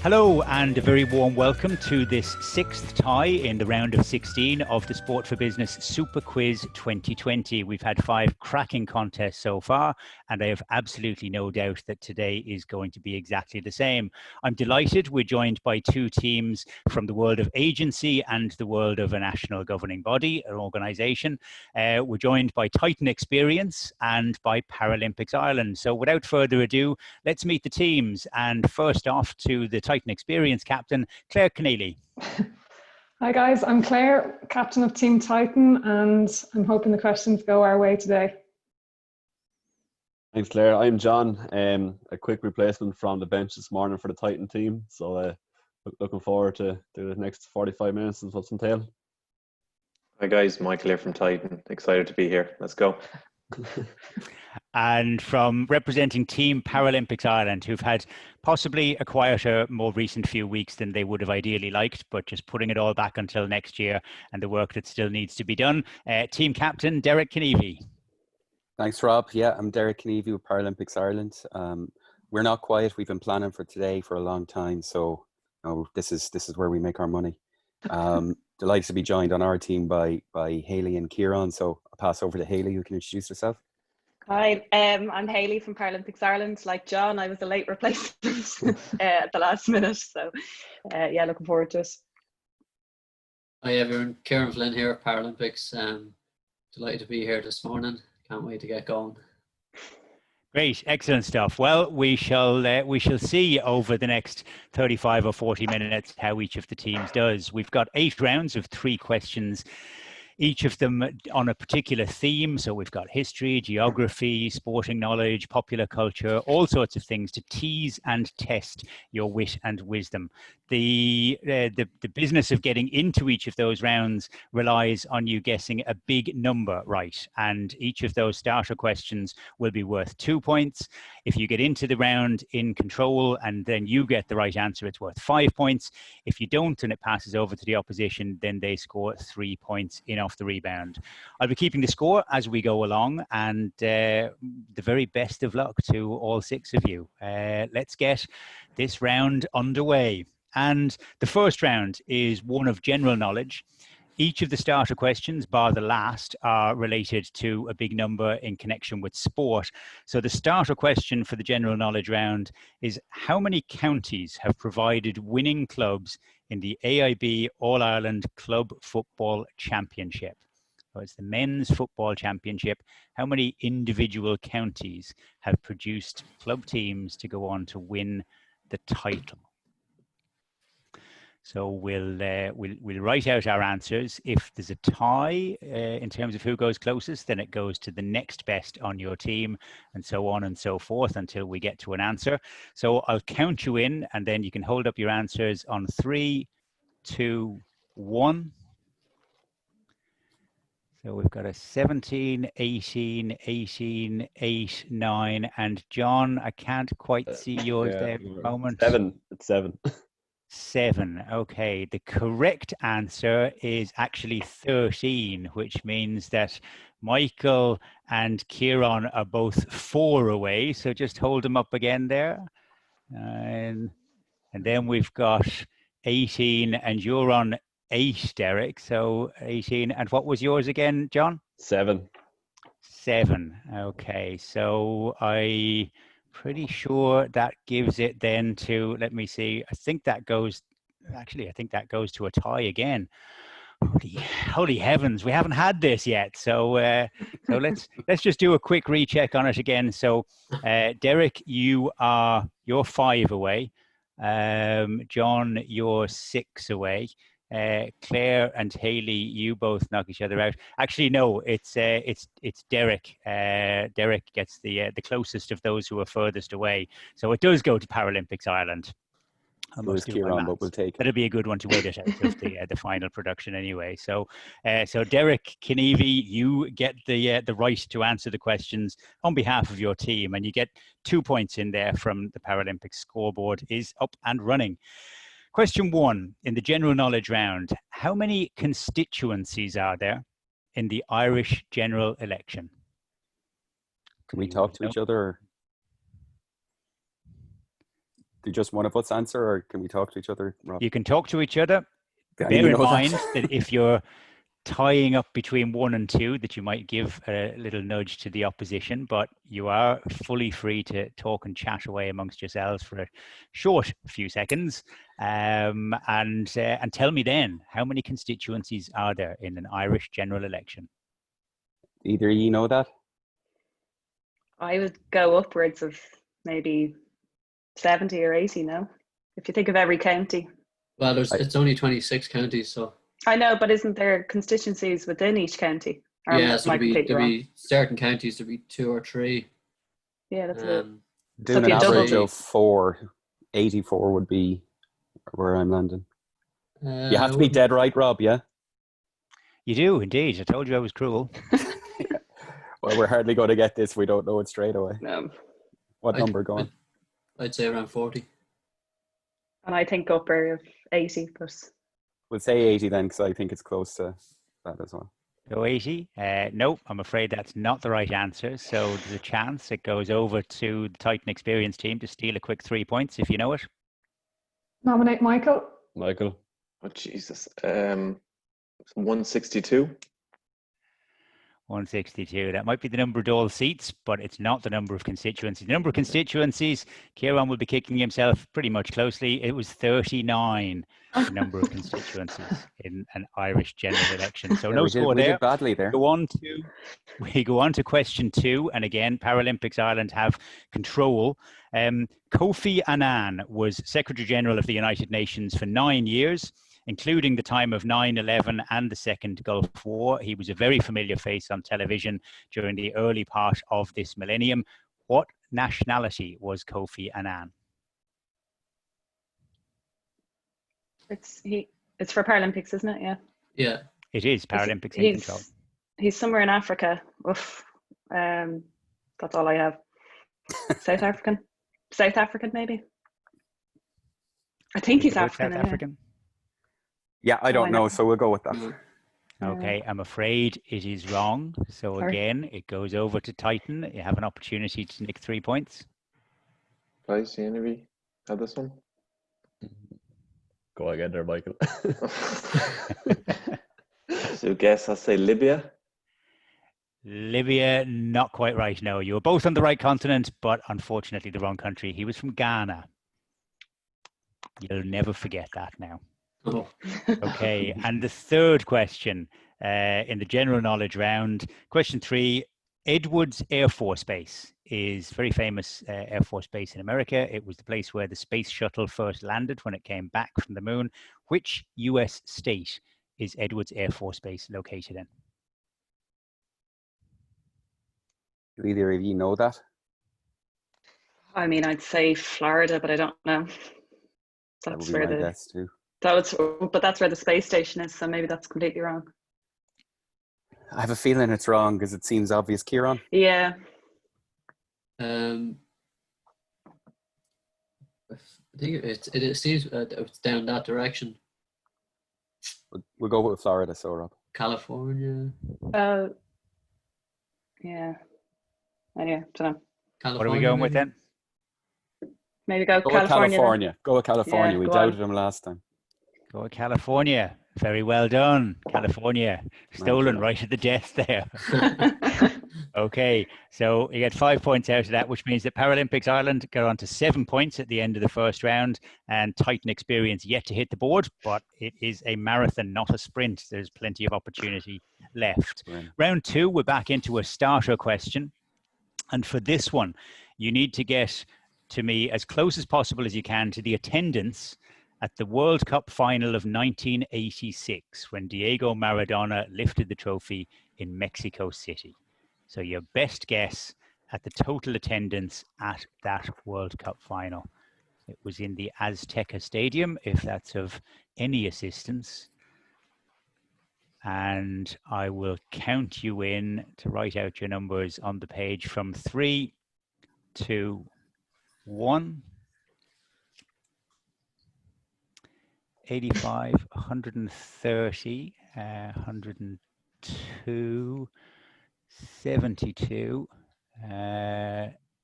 Hello and a very warm welcome to this sixth tie in the round of 16 of the Sport for Business Super Quiz 2020. We've had 5 cracking contests so far, and I have absolutely no doubt that today is going to be exactly the same. I'm delighted we're joined by 2 teams from the world of agency and the world of a national governing body, an organisation. We're joined by Titan Experience and by Paralympics Ireland. So without further ado, let's meet the teams. And first off to the Titan Experience captain, Claire Keneally. Hi guys, I'm Claire, captain of Team Titan, and I'm hoping the questions go our way today. Thanks, Claire. I'm John, a quick replacement from the bench this morning for the Titan team. So looking forward to the next 45 minutes and what's entailed. Hi guys, Michael here from Titan. Excited to be here. Let's go. And from representing Team Paralympics Ireland, who've had possibly a quieter, more recent few weeks than they would have ideally liked, but just putting it all back until next year and the work that still needs to be done. Team Captain, Derek Keneally. Thanks, Rob. Yeah, I'm Derek Keneally with Paralympics Ireland. We're not quiet. We've been planning for today for a long time. So this is where we make our money. Delighted to be joined on our team by Hayley and Kieran. So I'll pass over to Hayley, who can introduce herself. Hi, I'm Hayley from Paralympics Ireland. Like John, I was a late replacement at the last minute. So yeah, looking forward to it. Hi everyone, Kieran Flynn here at Paralympics. Delighted to be here this morning. Can't wait to get going. Great, excellent stuff. Well, we shall see over the next 35 or 40 minutes how each of the teams does. We've got 8 rounds of 3 questions, each of them on a particular theme. So we've got history, geography, sporting knowledge, popular culture, all sorts of things to tease and test your wit and wisdom. The business of getting into each of those rounds relies on you guessing a big number right. And each of those starter questions will be worth 2 points. If you get into the round in control and then you get the right answer, it's worth 5 points. If you don't and it passes over to the opposition, then they score 3 points in off the rebound. I'll be keeping the score as we go along, and the very best of luck to all 6 of you. Let's get this round underway. And the first round is one of general knowledge. Each of the starter questions, bar the last, are related to a big number in connection with sport. So the starter question for the general knowledge round is: how many counties have provided winning clubs in the AIB All-Ireland Club Football Championship? So it's the Men's Football Championship. How many individual counties have produced club teams to go on to win the title? So we'll write out our answers. If there's a tie in terms of who goes closest, then it goes to the next best on your team, and so on and so forth until we get to an answer. So I'll count you in, and then you can hold up your answers on 3, 2, 1. So we've got a 17, 18, 18, 8, 9, and John, I can't quite see yours there at the moment. 7. It's 7. 7. Okay, the correct answer is actually 13, which means that Michael and Kieran are both 4 away. So just hold them up again there. And then we've got 18, and you're on 8, Derek. So 18. And what was yours again, John? 7. 7. Okay, so pretty sure that gives it then to, let me see, I think that goes to a tie again. Holy heavens, we haven't had this yet. So let's just do a quick recheck on it again. So Derek, you're 5 away. John, you're 6 away. Claire and Hayley, you both knock each other out. Actually, no, it's Derek. Derek gets the closest of those who are furthest away. So it does go to Paralympics Ireland. Kieran, but we'll take it. That'll be a good one to wait it out of the final production anyway. So Derek Keneally, you get the right to answer the questions on behalf of your team, and you get 2 points in there from the Paralympics scoreboard is up and running. Question 1 in the general knowledge round: how many constituencies are there in the Irish general election? Can we talk to each other? do just one of us answer, or can we talk to each other, Rob? You can talk to each other. Yeah, Bear you in know that. mind that if you're tying up between 1 and 2, that you might give a little nudge to the opposition, but you are fully free to talk and chat away amongst yourselves for a short few seconds. And tell me then, how many constituencies are there in an Irish general election? Either of you know that? I would go upwards of maybe 70 or 80 now, if you think of every county. Well, it's only 26 counties, so. I know, but isn't there constituencies within each county? Or Yeah, am so I completely there'll wrong? be certain counties, there'll be 2 or 3. Yeah, that's it. Doing if an you double- average of 4, 84 would be where I'm landing. You have to be dead right, Rob, yeah? You do, indeed. I told you I was cruel. Well, we're hardly going to get this. We don't know it straight away. What number going? I'd say around 40. And I think upper of 80, but We'll say 80 then, because I think it's close to that as well. Go 80. Nope, I'm afraid that's not the right answer. So there's a chance it goes over to the Titan Experience team to steal a quick 3 points if you know it. Nominate Michael. Michael. Oh, Jesus. 162. 162. That might be the number of Dáil seats, but it's not the number of constituencies. The number of constituencies, Kieran will be kicking himself pretty much closely. It was 39, the number of constituencies in an Irish general election. So no score there. We did badly there. We go on to question 2. And again, Paralympics Ireland have control. Kofi Annan was Secretary General of the United Nations for 9 years, including the time of 9/11 and the Second Gulf War. He was a very familiar face on television during the early part of this millennium. What nationality was Kofi Annan? it's for Paralympics, isn't it? Yeah. Yeah. It is Paralympics in control. He's somewhere in Africa. Oof. That's all I have. South African maybe. I think he's African. South African. Yeah, I don't know, so we'll go with that. Okay, I'm afraid it is wrong. So again, it goes over to Titan. You have an opportunity to nick 3 points. Guys, you maybe have this one? Go again there, Michael. So guess I'll say Libya. Libya, not quite right. No, you were both on the right continent, but unfortunately the wrong country. He was from Ghana. You'll never forget that now. Oh. Okay, and the third question in the general knowledge round, question 3, Edwards Air Force Base is very famous Air Force Base in America. It was the place where the space shuttle first landed when it came back from the moon. Which US state is Edwards Air Force Base located in? Do either of you know that? I mean, I'd say Florida, but I don't know. That That's would be where my guess too. but that's where the space station is, so maybe that's completely wrong. I have a feeling it's wrong because it seems obvious. Kieran? Yeah. I think it seems it's down that direction. We'll go with Florida, so Rob. California. Yeah. Anyway, don't know. California. What are we going with then? Maybe go Go California. with California. Go with California. Yeah, We go doubted on. him last time. Go with California. Very well done. California. Stolen right at the death there. Okay, so you get 5 points out of that, which means that Paralympics Ireland got on to 7 points at the end of the first round, and Titan Experience yet to hit the board, but it is a marathon, not a sprint. There's plenty of opportunity left. Round 2, we're back into a starter question. And for this one, you need to get to me as close as possible as you can to the attendance at the World Cup final of 1986, when Diego Maradona lifted the trophy in Mexico City. So your best guess at the total attendance at that World Cup final. It was in the Azteca Stadium, if that's of any assistance. And I will count you in to write out your numbers on the page from 3, 2, 1. 85, 130, 102, 72,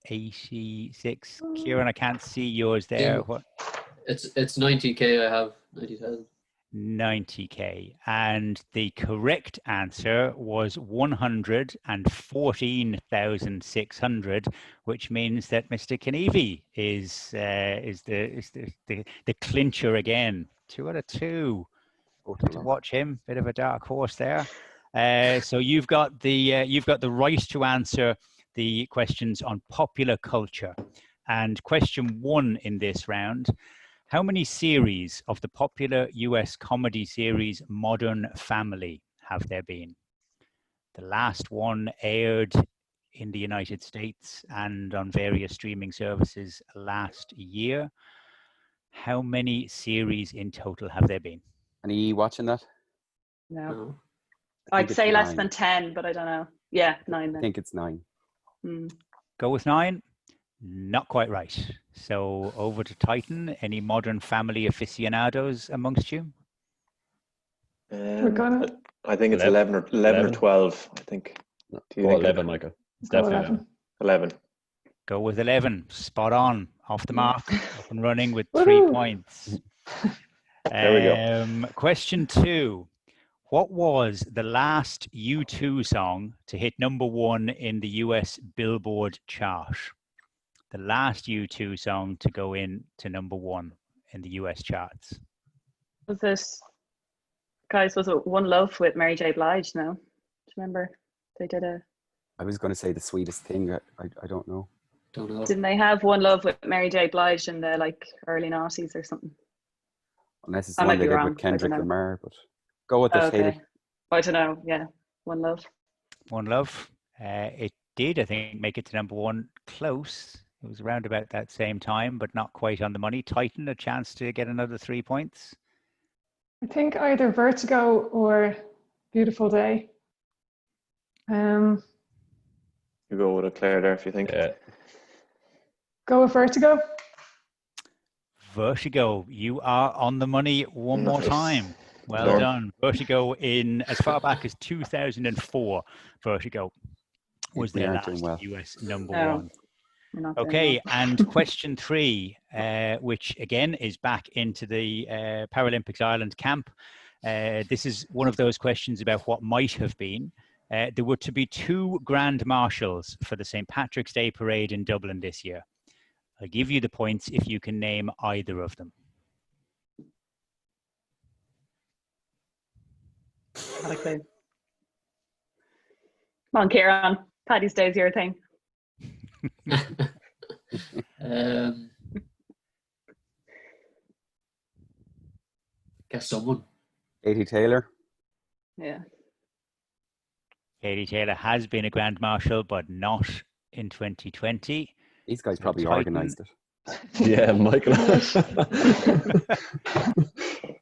86. Kieran, I can't see yours there. Yeah. What? It's 90k. I have 90,000. 90k. And the correct answer was 114,600, which means that Mr. Knievy is the clincher again. 2 out of 2. Good to watch him. Bit of a dark horse there. So you've got the right to answer the questions on popular culture. And question 1 in this round: how many series of the popular US comedy series Modern Family have there been? The last one aired in the United States and on various streaming services last year. How many series in total have there been? Any watching that? No. No. I'd say less 9. than 10, but I don't know. Yeah, 9 I then. think it's 9. Go with 9? Not quite right. So over to Titan. Any Modern Family aficionados amongst you? We're gonna I think it's 11. 11 or 12, I think. No, Do you go think 11, Michael. It's go definitely 11. 11. Go with 11. Spot on. Off the mark. Up and running with Woohoo. 3 points. There we go. Question 2. What was the last U2 song to hit #1 in the US Billboard chart? The last U2 song to go in to #1 in the US charts. Was this, guys, was it One Love with Mary J. Blige? No? Do you remember? They did a... I was going to say The Sweetest Thing. I don't know. Don't know. Didn't they have One Love with Mary J. Blige in the like early noughties or something? Unless it's I the might one they be did wrong. with Kendrick I don't know. Lamar. But go with it, Okay. Hayley. I don't know. Yeah. One Love. One Love. It did, I think, make it to #1. Close. It was around about that same time, but not quite on the money. Titan, a chance to get another 3 points. I think either Vertigo or Beautiful Day. You go with a Claire there if you think. Yeah. Go with Vertigo. Vertigo, you are on the money one more Nice. time. Well Sure. done. Vertigo in as far back as 2004. Vertigo was We their aren't last doing well. US #1. We're not doing Okay, well. and question 3, which again is back into the Paralympics Ireland camp. This is one of those questions about what might have been. There were to be 2 Grand Marshals for the St. Patrick's Day Parade in Dublin this year. I'll give you the points if you can name either of them. Not a clue. Come on, Kieran. Paddy's Day's your thing. Guess someone. Katie Taylor. Yeah. Katie Taylor has been a Grand Marshal, but not in 2020. These guys probably Titan. organised it. Yeah, Michael.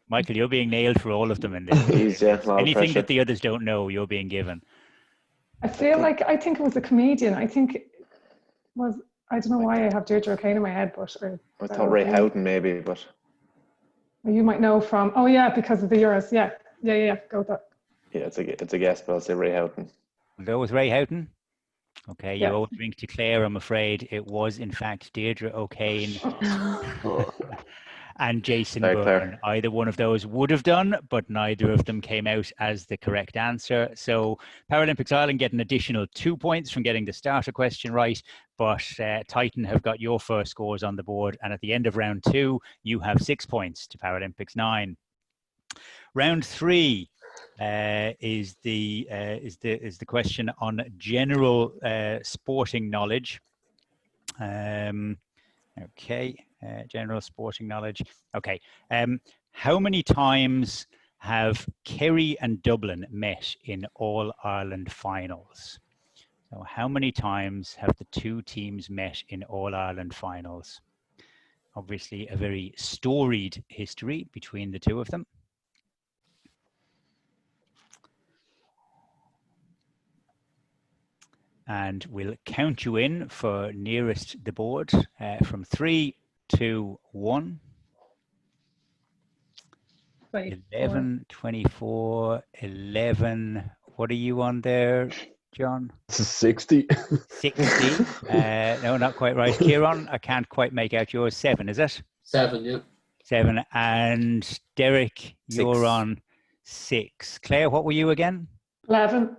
Michael, you're being nailed for all of them in this. Jeez, yeah, a lot of Anything pressure. that the others don't know, you're being given. I think it was a comedian. I think it was, I don't know why I have Deirdre O'Kane in my head, but I thought Ray Houghton maybe, but you might know from, oh yeah, because of the Euros. Yeah. Go with that. yeah, it's a guess, but I'll say Ray Houghton. We'll go with Ray Houghton. Okay, Yeah. you owe a drink to Claire, I'm afraid. It was, in fact, Deirdre O'Kane and Jason Sorry, Byrne. Claire. Either one of those would have done, but neither of them came out as the correct answer. So Paralympics Ireland get an additional 2 points from getting the starter question right, but Titan have got your first scores on the board, and at the end of round 2, you have 6 points to Paralympics 9. Round 3 is the question on general sporting knowledge. General sporting knowledge. Okay. How many times have Kerry and Dublin met in All Ireland finals? So how many times have the 2 teams met in All Ireland finals? Obviously a very storied history between the 2 of them. And we'll count you in for nearest the board from 3, 2, 1. 24. 11, 24, 11. What are you on there, John? 60. 60. No, not quite right. Kieran, I can't quite make out yours. 7, is it? 7, yeah. 7. And Derek, you're 6. on 6. Claire, what were you again? 11.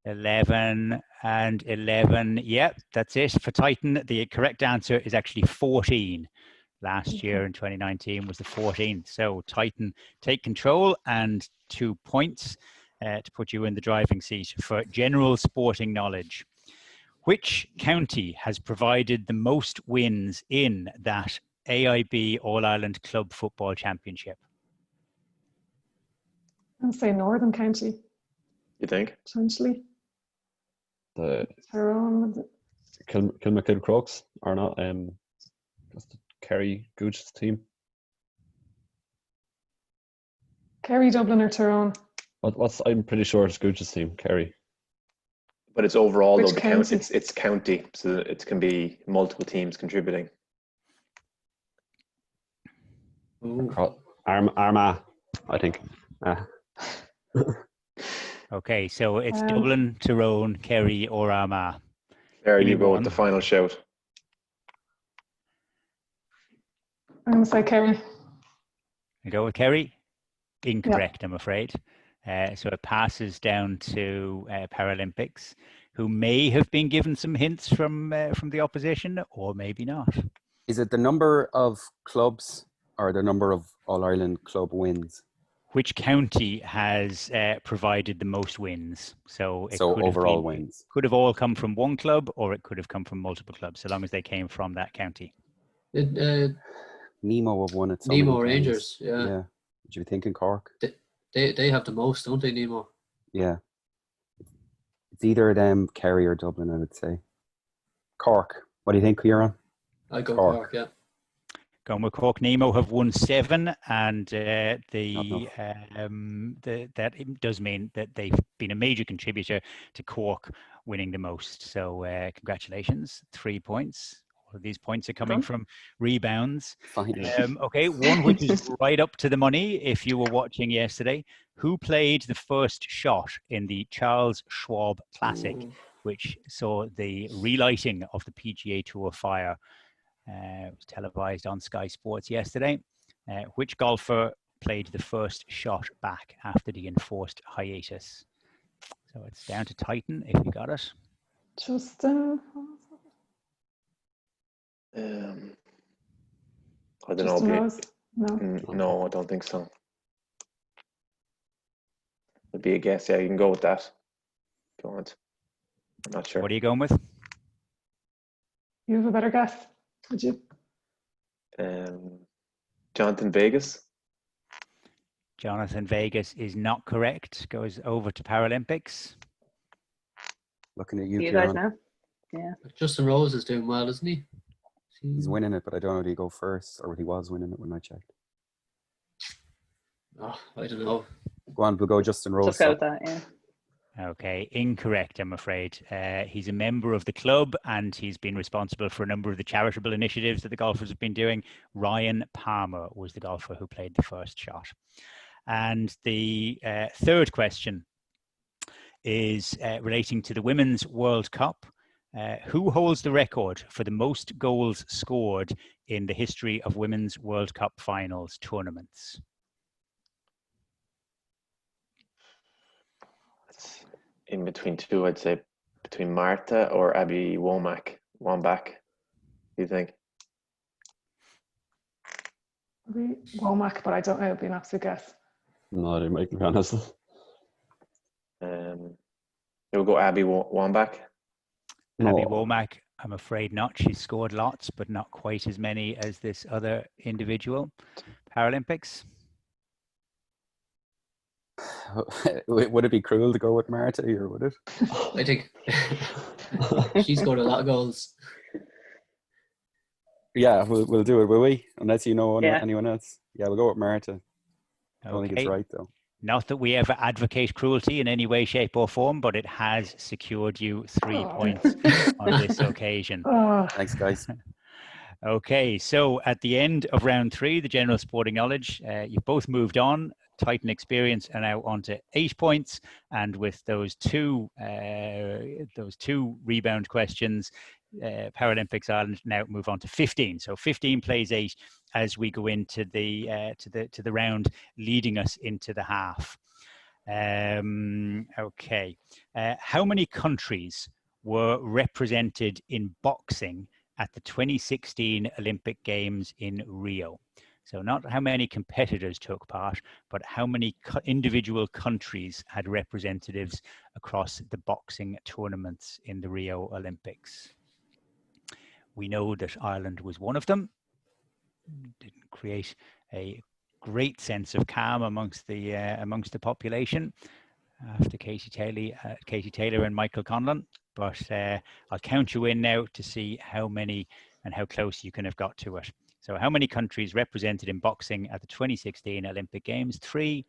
11 and 11. Yep, that's it. For Titan, the correct answer is actually 14. Last year in 2019 was the 14th. So Titan take control and 2 points to put you in the driving seat for general sporting knowledge. Which county has provided the most wins in that AIB All-Ireland Club Football Championship? I'll say Northern County, You think? potentially. The Tyrone. Kilmacud Crokes are not. That's the Kerry Gooch's team. Kerry, Dublin or Tyrone? What's I'm pretty sure it's Gooch's team, Kerry. But it's overall Which though. county? It's county, so it can be multiple teams contributing. Ooh. Armagh, I think. Okay, so it's Um, Dublin, Tyrone, Kerry or Armagh. There Give me you go one. with the final shout. I'm going to say Kerry. You go with Kerry? Incorrect, I'm afraid. So it passes down to Paralympics, who may have been given some hints from the opposition, or maybe not. Is it the number of clubs or the number of All-Ireland club wins? Which county has provided the most wins? So it So could have overall been- wins. Could have all come from one club, or it could have come from multiple clubs, so long as they came from that county. Nemo have won it. So Nemo many times. Rangers, yeah. Yeah. Would you be thinking Cork? They have the most, don't they, Nemo? Yeah. It's either them, Kerry or Dublin, I would say. Cork. What do you think, Kieran? I go Cork. Cork, yeah. Going with Cork, Nemo have won 7, and that it does mean that they've been a major contributor to Cork winning the most. So congratulations, 3 points. All of these points are coming from rebounds. Finally. Okay, one which is right up to the money. If you were watching yesterday, who played the first shot in the Charles Schwab Classic, Ooh. which saw the relighting of the PGA Tour fire? It was televised on Sky Sports yesterday. Which golfer played the first shot back after the enforced hiatus? So it's down to Titan if you got it. Justin. I don't Justin know. Rose? No. No, I don't think so. Would be a guess. Yeah, you can go with that. If you want. I'm not sure. What are you going with? You have a better guess, would you? Jonathan Vegas. Jonathan Vegas is not correct. Goes over to Paralympics. Looking at you, You guys Kieran. know? Yeah. Justin Rose is doing well, isn't he? He's winning it, but I don't know, did he go first or he was winning it when I checked. Oh, I don't know. Go on, we'll go Justin Rose. Just go with that, yeah. Okay, incorrect, I'm afraid. He's a member of the club and he's been responsible for a number of the charitable initiatives that the golfers have been doing. Ryan Palmer was the golfer who played the first shot. And the third question is relating to the Women's World Cup. Who holds the record for the most goals scored in the history of Women's World Cup finals tournaments? In between two, I'd say between Marta or Abby Womack. Wambach. Do you think? Maybe Womack, but I don't know. It would be an absolute guess. No, they might be honest. We'll go Abby Wambach. Abby No. Womack, I'm afraid not. She's scored lots, but not quite as many as this other individual. Paralympics? Would it be cruel to go with Marta or would it? I think she's got a lot of goals. Yeah, we'll do it, will we? Unless you know Yeah. anyone else. Yeah, we'll go with Marta. I don't think it's Okay. right though. Not that we ever advocate cruelty in any way, shape, or form, but it has secured you 3 Oh. points on this occasion. Oh, Thanks, guys. Okay, so at the end of round 3, the general sporting knowledge, you've both moved on Titan experience are now on to 8 points, and with those two rebound questions, Paralympics Ireland now move on to 15. So 15 plays 8 as we go into the round leading us into the half. Okay. How many countries were represented in boxing at the 2016 Olympic Games in Rio? So not how many competitors took part, but how many individual countries had representatives across the boxing tournaments in the Rio Olympics. We know that Ireland was one of them. Didn't create a great sense of calm amongst the population after Katie Taylor and Michael Conlon. But I'll count you in now to see how many and how close you can have got to it. So how many countries represented in boxing at the 2016 Olympic Games? 3,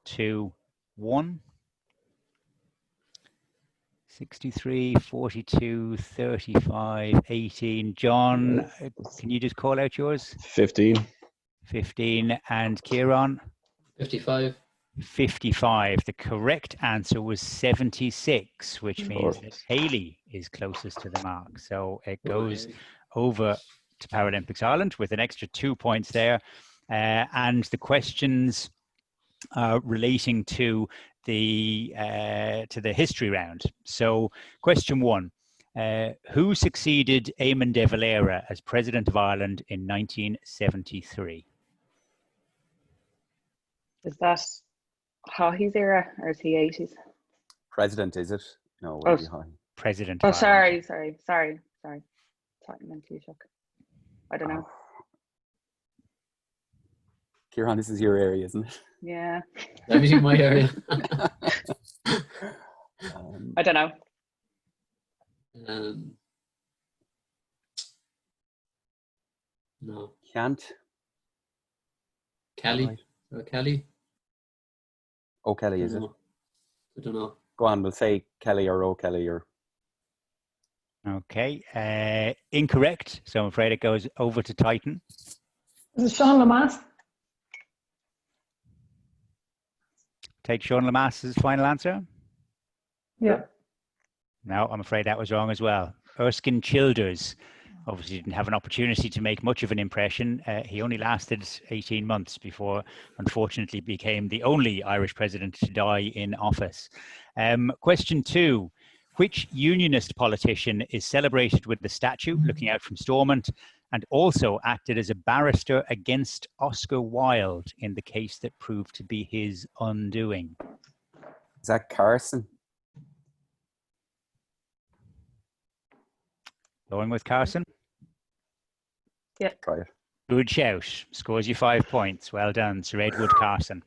2, 1. 63, 42, 35, 18. John, can you just call out yours? 15. 15. And Kieran? 55. 55. The correct answer was 76, which means that Hayley is closest to the mark. So it goes over to Paralympics Ireland with an extra 2 points there. And the questions relating to the history round. So question 1, who succeeded Eamon de Valera as President of Ireland in 1973? Is that Haughey's era or is he 80s? President, is it? No, Oh, President oh, of Ireland. sorry. Titan shock. I don't know. Kieran, this is your area, isn't it? Yeah. Everything in my area. I don't know. No. Can't. Kelly. Right. Or Kelly. O'Kelly, is it? I don't know. Go on, we'll say Kelly or O'Kelly or. Okay, incorrect. So I'm afraid it goes over to Titan. Is it Sean Lamass? Take Sean Lamass's final answer. Yeah. No, I'm afraid that was wrong as well. Erskine Childers obviously didn't have an opportunity to make much of an impression. He only lasted 18 months before, unfortunately, became the only Irish president to die in office. Question 2. Which unionist politician is celebrated with the statue looking out from Stormont and also acted as a barrister against Oscar Wilde in the case that proved to be his undoing? Is that Carson? Going with Carson? Yeah. Try it. Good shout. Scores you 5 points. Well done, Sir Edward Carson.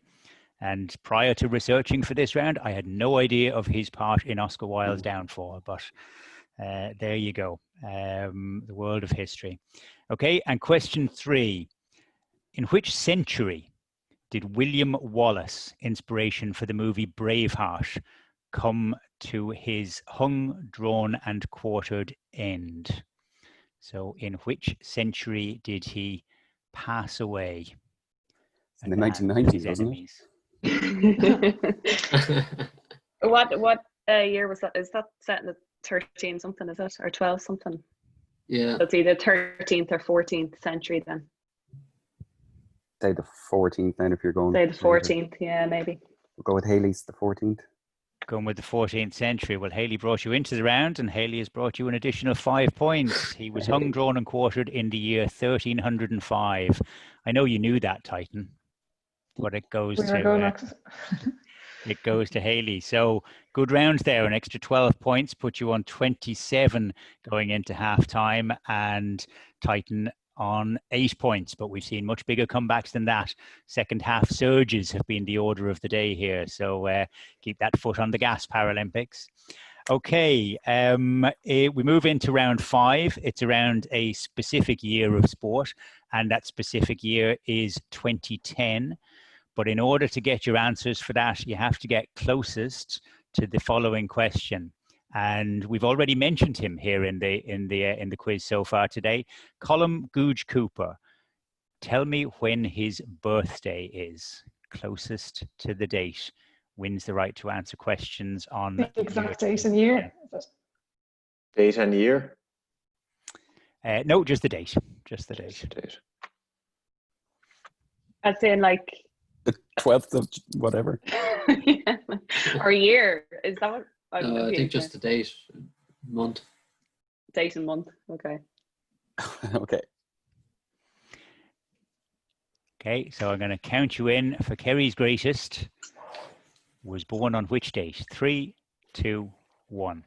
And prior to researching for this round, I had no idea of his part in Oscar Wilde's downfall, but there you go. The world of history. Okay, and question 3. In which century did William Wallace, inspiration for the movie Braveheart, come to his hung, drawn, and quartered end? So in which century did he pass away? In the 1990s, wasn't it? What year was that? Is that set in the 13 something, is it? Or 12 something? Yeah. So it's either 13th or 14th century then. Say the 14th then if you're going. Say the 14th, yeah, maybe. We'll go with Haley's, the 14th. Going with the 14th century. Well, Haley brought you into the round and Haley has brought you an additional 5 points. He was hung, drawn and quartered in the year 1305. I know you knew that, Titan, but it goes it goes to Haley. So good round there. An extra 12 points put you on 27 going into half time, and Titan on 8 points, but we've seen much bigger comebacks than that. Second half surges have been the order of the day here. So keep that foot on the gas, Paralympics. Okay, we move into round 5. It's around a specific year of sport, and that specific year is 2010. But in order to get your answers for that, you have to get closest to the following question. And we've already mentioned him here in the quiz so far today. Colm Googe Cooper. Tell me when his birthday is. closest to the date wins the right to answer questions on The exact date and year. Is it? Date and year? No, just the date. Just the date. Date. I'd say like The 12th of whatever. yeah. Or year. Is that what? No, I think just the date, month. date and month. Okay. Okay. Okay, so I'm going to count you in for Kerry's greatest. Was born on which date? 3, 2, 1.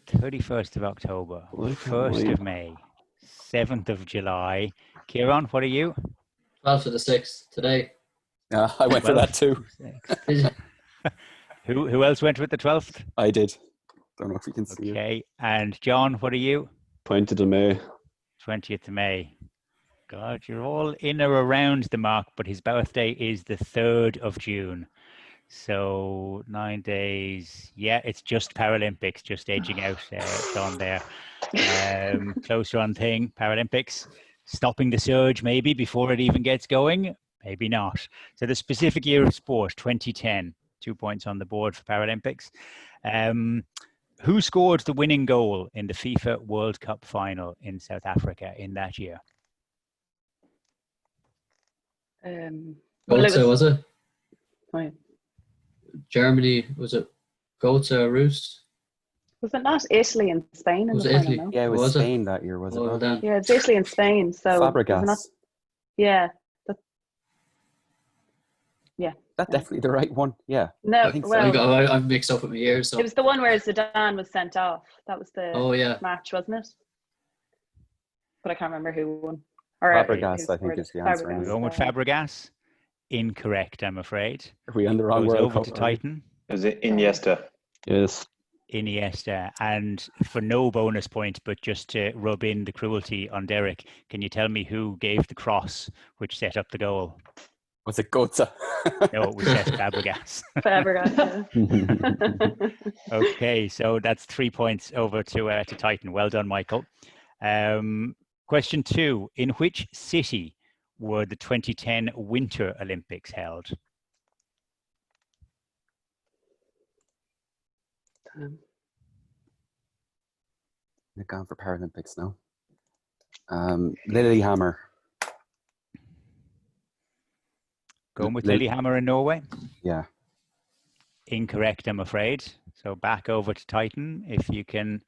31st of October, 1st of May, 7th of July. Kieran, what are you? 12th to the 6th today. Yeah, I went for that too. Who else went with the 12th? I did. Don't know if you can see it. Okay, and John, what are you? 20th of May. 20th of May. God, you're all in or around the mark, but his birthday is the 3rd of June. So 9 days. Yeah, it's just Paralympics, just edging out Sean there. Closer on thing, Paralympics. Stopping the surge maybe before it even gets going. Maybe not. So the specific year of sport, 2010. 2 points on the board for Paralympics. Who scored the winning goal in the FIFA World Cup final in South Africa in that year? Goetze, was it? Oh, yeah. Germany, was it Goetze, Roos? Was it not Italy and Spain in Was the it final? Italy? No? Yeah, it was Was it? Spain that year, was it Oh, not? then. Yeah, it's Italy and Spain. So was it Fabregas. not? Yeah. Yeah. That's definitely the right one. Yeah. No, I think so. well, I'm mixed up with my years. So. it was the one where Zidane was sent off. That was the Oh, yeah. match, wasn't it? But I can't remember who won. Or Fabregas, who I think, scored is it. the answer. Fabregas, We're going with Fabregas. Incorrect, I'm afraid. Are we on the wrong Goes World over Cup? to are we? Titan. Is it Iniesta? Yes. Iniesta. And for no bonus point, but just to rub in the cruelty on Derek, can you tell me who gave the cross which set up the goal? Was it Goetze? No, it was Cesc Fabregas. Fabregas. Yeah. Okay, so that's 3 points over to Titan. Well done, Michael. Question 2. In which city were the 2010 Winter Olympics held? They've gone for Paralympics now. Lillehammer. Going with Lillehammer in Norway? Yeah. Incorrect, I'm afraid. So back over to Titan, if you can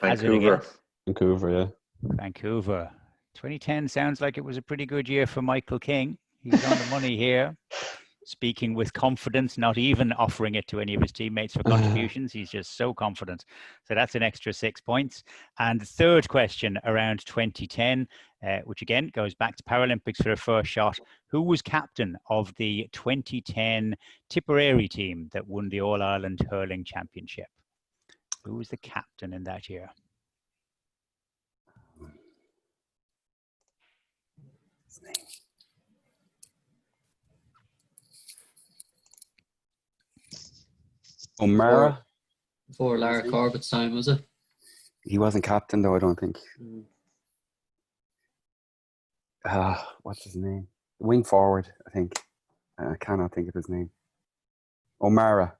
hazard a Vancouver. guess. Vancouver, yeah. Vancouver. 2010 sounds like it was a pretty good year for Michael King. He's on the money here. Speaking with confidence, not even offering it to any of his teammates for contributions. He's just so confident. So that's an extra 6 points. And the third question around 2010, which again goes back to Paralympics for a first shot. Who was captain of the 2010 Tipperary team that won the All-Ireland Hurling Championship? Who was the captain in that year? O'Mara. Before Lara Corbett's time, was it? He wasn't captain though, I don't think. Mm. What's his name? Wing forward, I think. I cannot think of his name. O'Mara.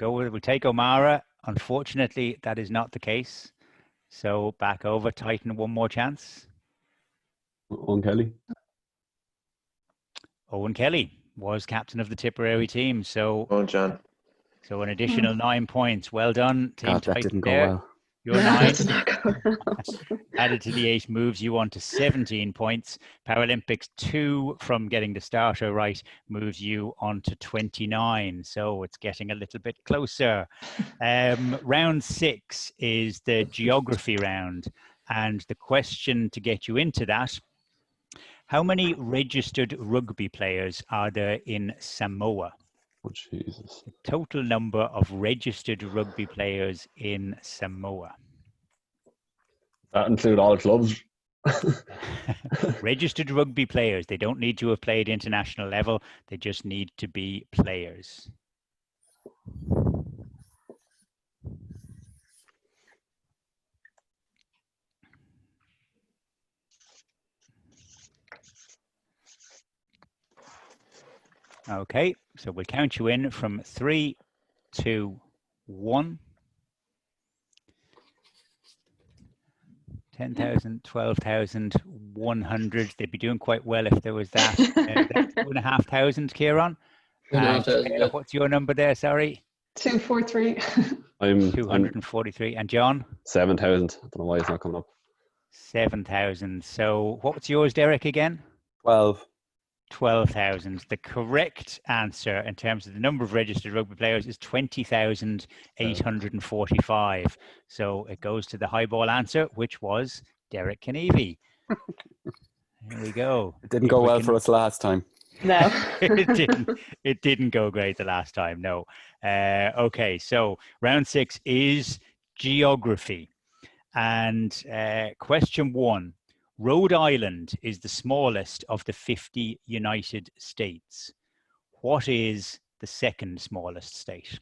We'll take O'Mara. Unfortunately, that is not the case. So back over Titan, one more chance. Owen Kelly. Owen Kelly was captain of the Tipperary team. So Oh, John. an additional 9 points. Well done, Team God, that Titan didn't go there. well. Your 9 Did not go well. added to the 8 moves you on to 17 points. Paralympics 2 from getting the starter right moves you on to 29. So it's getting a little bit closer. Round 6 is the geography round. And the question to get you into that, how many registered rugby players are there in Samoa? Oh, Jesus. The total number of registered rugby players in Samoa. That include all clubs. Registered rugby players. They don't need to have played international level. They just need to be players. Okay, so we'll count you in from 3, 2, 1. 10,000, 12,100. They'd be doing quite well if there was that. 2,500, Kieran. 2,500. Claire, what's your number there? Sorry. 243. I'm 243. And John? 7,000. I don't know why it's not coming up. 7,000. So what was yours, Derek, again? 12. 12,000. The correct answer in terms of the number of registered rugby players is 20,845. So it goes to the high ball answer, which was Derek Knievy. There we go. It didn't go well for us last time. No. It didn't go great the last time. No. Okay. So round 6 is geography. And question 1. Rhode Island is the smallest of the 50 United States. What is the second smallest state?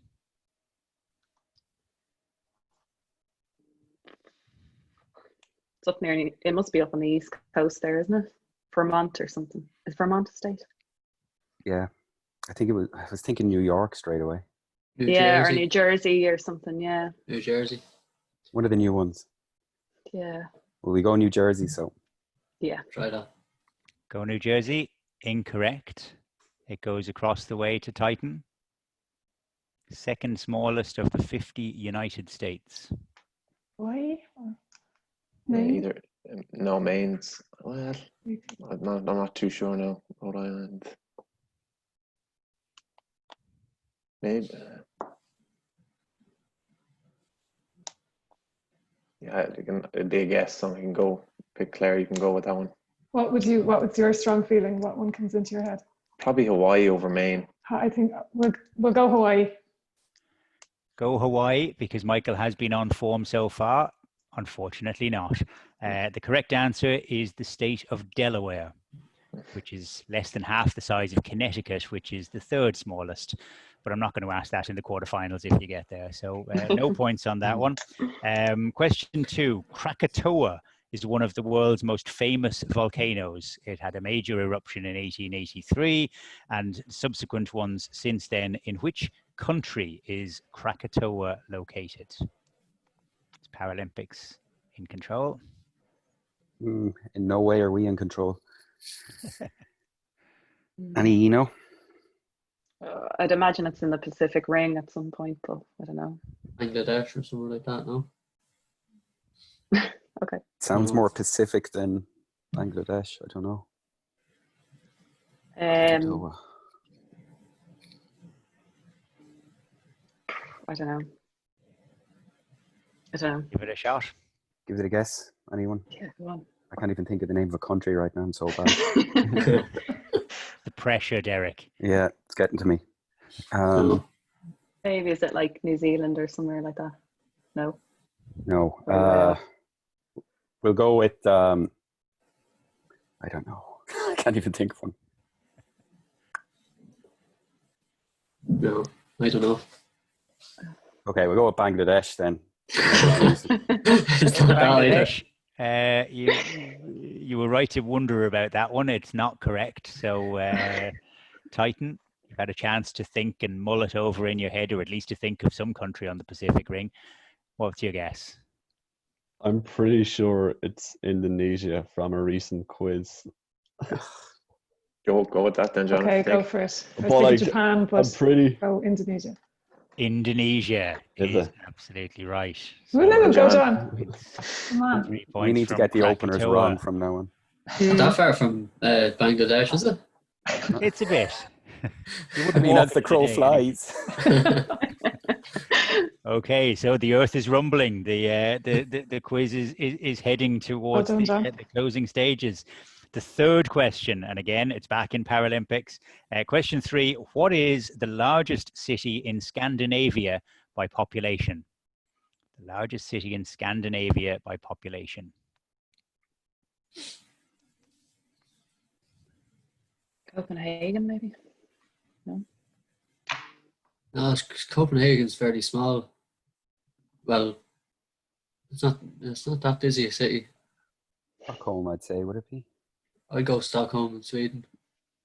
It's up near, it must be up on the east coast there, isn't it? Vermont or something. Is Vermont a state? Yeah. I was thinking New York straight away. New Yeah, Jersey. or New Jersey or something, yeah. New Jersey. One of the new ones. Yeah. Well, we go New Jersey, so. Yeah. Try that. Go New Jersey. Incorrect. It goes across the way to Titan. Second smallest of the 50 United States. Why? Maine? Either no, Maine's. Well, I'm not too sure now. Rhode Island. Maybe. Yeah, it'd be a guess. So I can go pick Claire. You can go with that one. What was your strong feeling? What one comes into your head? Probably Hawaii over Maine. I think we'll go Hawaii. Go Hawaii, because Michael has been on form so far. Unfortunately not. The correct answer is the state of Delaware, which is less than half the size of Connecticut, which is the third smallest. But I'm not going to ask that in the quarterfinals if you get there. So no points on that one. Question 2. Krakatoa is one of the world's most famous volcanoes. It had a major eruption in 1883 and subsequent ones since then. In which country is Krakatoa located? It's Paralympics in control. In no way are we in control. Any, I'd imagine it's in the Pacific Ring at some point, but I don't know. Bangladesh or something like that, no? Okay. Sounds more Pacific than Bangladesh. I don't know. I don't know. Give it a shot. Give it a guess. Anyone? Yeah, go on. I can't even think of the name of a country right now. I'm so bad. The pressure, Derek. Yeah, it's getting to me. Maybe is it like New Zealand or somewhere like that? No. No. We'll go with. I don't know. I can't even think of one. No, I don't know. Okay, we'll go with Bangladesh then. It's not that either. You were right to wonder about that one. It's not correct. So, Titan, you've had a chance to think and mull it over in your head, or at least to think of some country on the Pacific Ring. What's your guess? I'm pretty sure it's Indonesia from a recent quiz. Go with that then, John. Okay, go for it. I was But thinking Japan, but go Indonesia. Indonesia Is is it? absolutely right. Woo, So go John. it's Come on. 3 We points need to from get the openers Krakatoa. wrong from now on. Not that far from Bangladesh, is it? It's a bit. You wouldn't I mean, walk as the it crow today, flies. Okay, so the earth is rumbling. The quiz is heading towards Well done, John. the closing stages. The third question, and again, it's back in Paralympics. Question 3, what is the largest city in Scandinavia by population? The largest city in Scandinavia by population. Copenhagen, maybe? No. No, Copenhagen's fairly small. Well, it's not that busy a city. Stockholm, I'd say. Would it be? I'd go Stockholm in Sweden.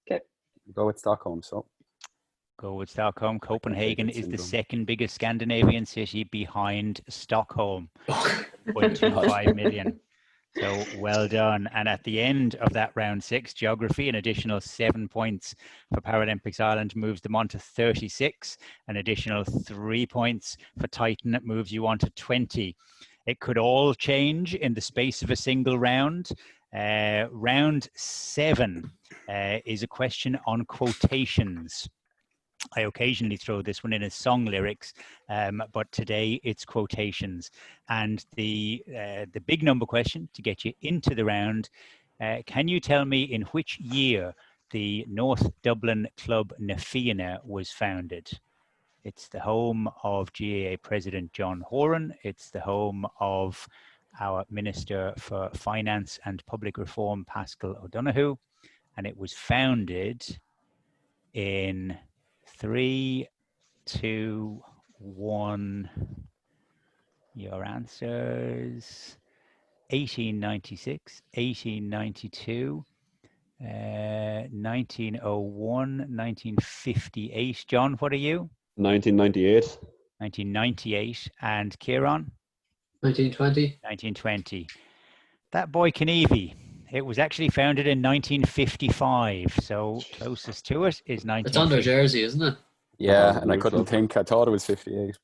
Okay. We'll go with Stockholm. So Go with Stockholm. Copenhagen is the syndrome. second biggest Scandinavian city behind Stockholm, Oh, 0.25 million. So well done. And at the end of that round 6, geography, an additional 7 points for Paralympics Ireland moves them on to 36. An additional 3 points for Titan moves you on to 20. It could all change in the space of a single round. Round 7 is a question on quotations. I occasionally throw this one in as song lyrics, but today it's quotations. And the big number question to get you into the round, can you tell me in which year the North Dublin club Na Fianna was founded? It's the home of GAA President John Horan. It's the home of our Minister for Finance and Public Reform, Pascal O'Donoghue. And it was founded in 3, 2, 1. Your answers: 1896, 1892, 1901, 1958. John, what are you? 1998. 1998. And Kieran? 1920. 1920. That boy Knievi. It was actually founded in 1955, so closest to it is 1950. It's on their jersey, isn't it? Yeah, Oh, and I couldn't beautiful. think. I thought it was 58.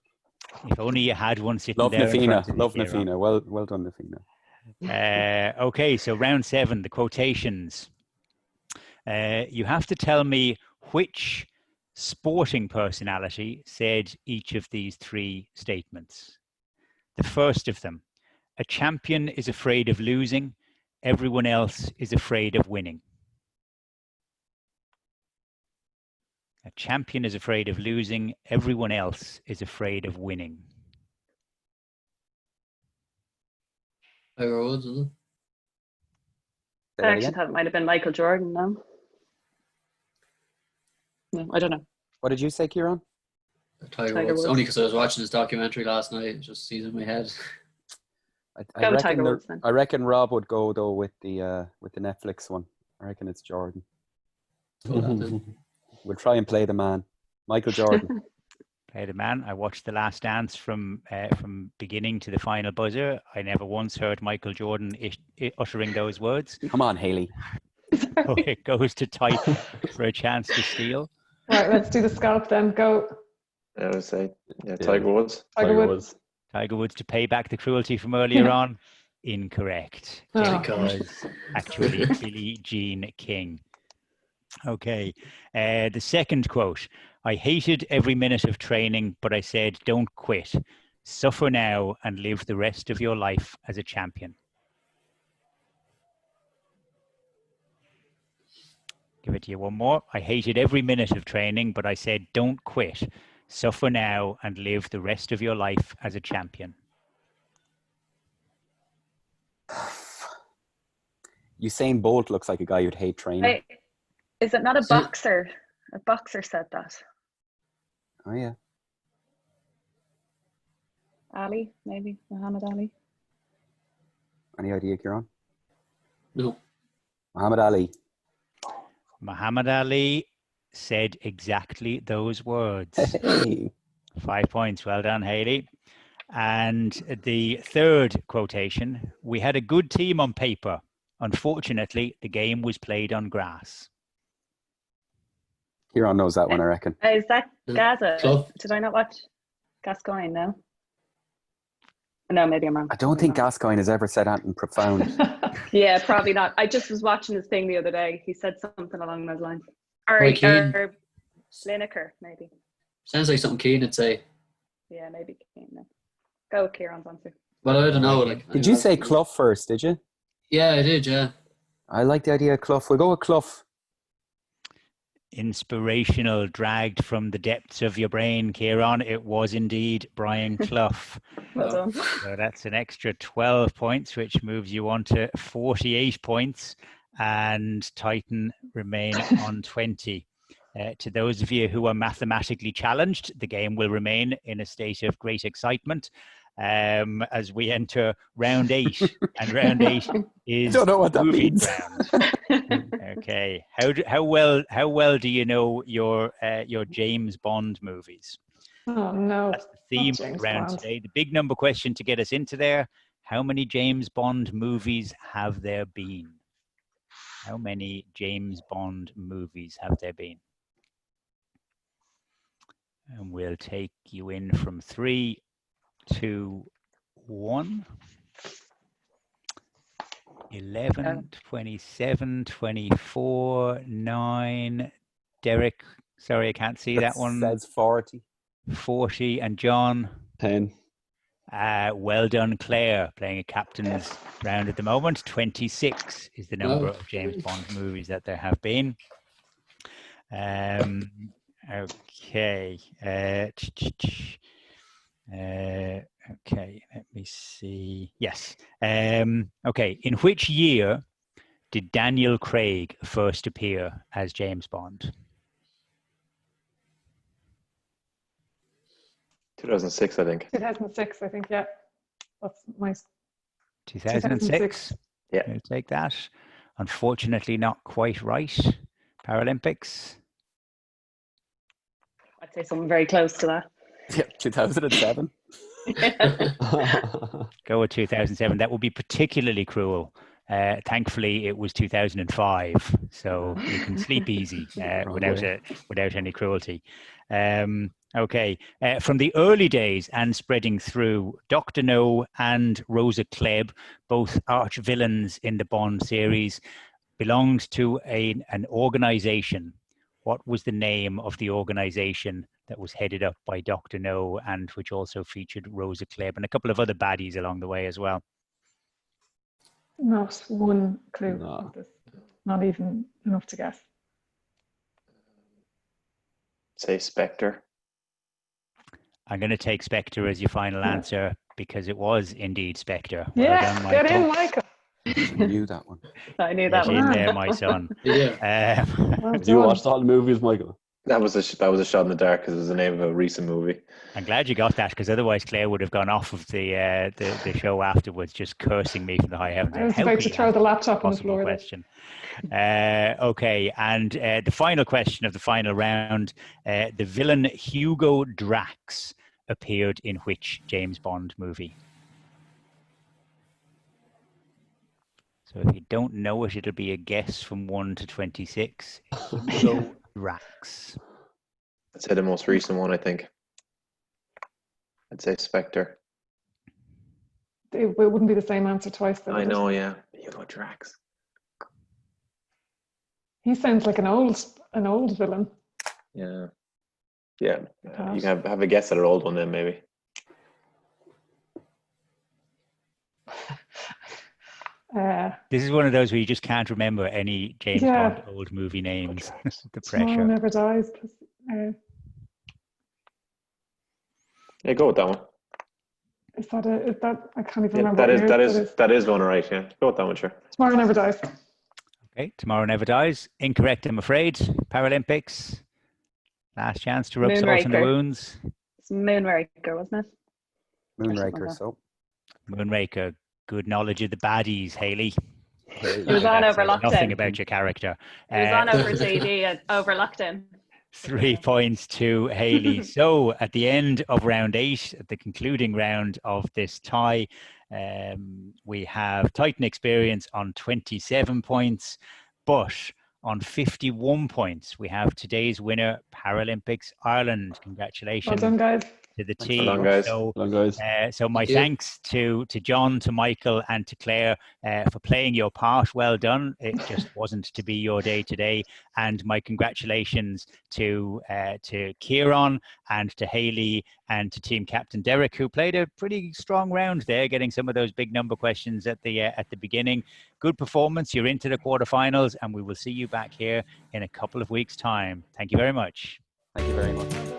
If only you had one sitting Love there in Nafina. front of you, Love Kieran. Nafina. Well done, Nafina. Okay, so round 7, the quotations. You have to tell me which sporting personality said each of these 3 statements. The first of them: a champion is afraid of losing, everyone else is afraid of winning. A champion is afraid of losing, everyone else is afraid of winning. Tiger Woods, is it? Say I that actually again? thought it might have been Michael Jordan, no? No, I don't know. What did you say, Kieran? Tiger Tiger Woods. Woods. Only because I was watching his documentary last night. It just sees in my head. Go with Tiger Woods then. I reckon Rob would go though with the Netflix one. I reckon it's Jordan. Go that then. We'll try and play the man, Michael Jordan. Play the man. I watched The Last Dance from beginning to the final buzzer. I never once heard Michael Jordan uttering those words. Come on, Haley. So it goes to Titan for a chance to steal. Right, let's do the scalp then. Go. I would say, Tiger Woods. Tiger Woods. Tiger Woods to pay back the cruelty from earlier on. Incorrect. Oh. It was actually Billie Jean King. Okay. The second quote: I hated every minute of training, but I said, don't quit. Suffer now and live the rest of your life as a champion. Give it to you one more. I hated every minute of training, but I said, don't quit. Suffer now and live the rest of your life as a champion. Usain Bolt looks like a guy who'd hate training. Wait, is it not a boxer? A boxer said that. Oh yeah. Ali, maybe. Muhammad Ali. Any idea, Kieran? No. Muhammad Ali. Muhammad Ali said exactly those words. Hey. 5 points. Well done, Haley. And the third quotation: we had a good team on paper. Unfortunately, the game was played on grass. Kieran knows that one, I reckon. Is that Gaza? Club. Did I not watch Gascoigne? No. No, maybe I'm wrong. I don't think Gascoigne has ever said anything profound. Yeah, probably not. I just was watching his thing the other day. He said something along those lines. Or Keane. Lineker, maybe. Sounds like something Keane would say. Yeah, maybe Keane. No. Go with Kieran's answer. Well, I don't know. Like, Did you say Clough first, did you? Yeah, I did, yeah. I like the idea of Clough. We'll go with Clough. Inspirational, dragged from the depths of your brain, Kieran. It was indeed Brian Clough. Well done. So that's an extra 12 points, which moves you on to 48 points. And Titan remain on 20. To those of you who are mathematically challenged, the game will remain in a state of great excitement. as we enter round 8. And round 8 is don't know what that movie means. round. Okay. How well do you know your James Bond movies? Oh no, That's the theme not James round Bond. today. The big number question to get us into there: how many James Bond movies have there been? How many James Bond movies have there been? And we'll take you in from 3, 2, 1. 11, 27, 24, 9. Derek, sorry, I can't see that one. Says 40. 40. And John? 10. Well done, Claire, playing a captain's round at the moment. 26 is the number of James Bond movies that there have been. Okay. Okay, let me see. Yes. Okay, in which year did Daniel Craig first appear as James Bond? 2006, I think. 2006, I think. Yeah, that's my 2006? Yeah. I'll take that. Unfortunately, not quite right. Paralympics? I'd say something very close to that. Yeah, 2007. Go with 2007. That would be particularly cruel. Thankfully, it was 2005, so you can sleep easy without any cruelty. Okay, from the early days and spreading through, Dr. No and Rosa Klebb, both arch villains in the Bond series, belonged to an organization. What was the name of the organization that was headed up by Dr. No and which also featured Rosa Klebb and a couple of other baddies along the way as well? not one clue No. of this. Not even enough to guess. Say Spectre. I'm going to take Spectre as your final answer because it was indeed Spectre. Yes, Well done, get in, Michael. Michael. I knew that one. I knew that Get in one. there, my son. Yeah. Well Did you done. watch all the movies, Michael? That was a shot in the dark because it was the name of a recent movie. I'm glad you got that because otherwise Claire would have gone off of the show afterwards, just cursing me from the high heavens. I was How about could to you throw ask the a laptop on the possible floor. There. question? Okay, and the final question of the final round: the villain Hugo Drax appeared in which James Bond movie? So if you don't know it, it'll be a guess from 1 to 26. Hugo Drax. I'd say the most recent one, I think. I'd say Spectre. It wouldn't be the same answer twice. Though, I would it? know, yeah. Hugo Drax. He sounds like an old villain. Yeah. Yeah. Gosh. You can have a guess at an old one then, maybe. This is one of those where you just can't remember any James Yeah. Bond old movie names. The Tomorrow pressure. Never Dies. Yeah, go with that one. Is that I can't even Yeah, remember. that is one, right? Yeah, go with that one, sure. Tomorrow Never Dies. Okay, Tomorrow Never Dies. Incorrect, I'm afraid. Paralympics. Last chance to rub salt in the Moonraker. wounds. It's Moonraker, wasn't it? Moonraker, like so. Moonraker. Good knowledge of the baddies, Haley. It was on That over says nothing lockdown. about your character. It was on over TV and over lockdown. 3 points to Haley. So at the end of round 8, at the concluding round of this tie, we have Titan Experience on 27 points, but on 51 points, we have today's winner, Paralympics Ireland. Well Congratulations done, guys. to the Thanks team. Well done, guys. So, Well done, guys. so my Thank you. thanks to John, to Michael, and to Claire for playing your part. Well done. It just wasn't to be your day today. And my congratulations to Kieran and to Haley and to team captain Derek, who played a pretty strong round there, getting some of those big number questions at the beginning. Good performance. You're into the quarterfinals, and we will see you back here in a couple of weeks' time. Thank you very much. Thank you very much.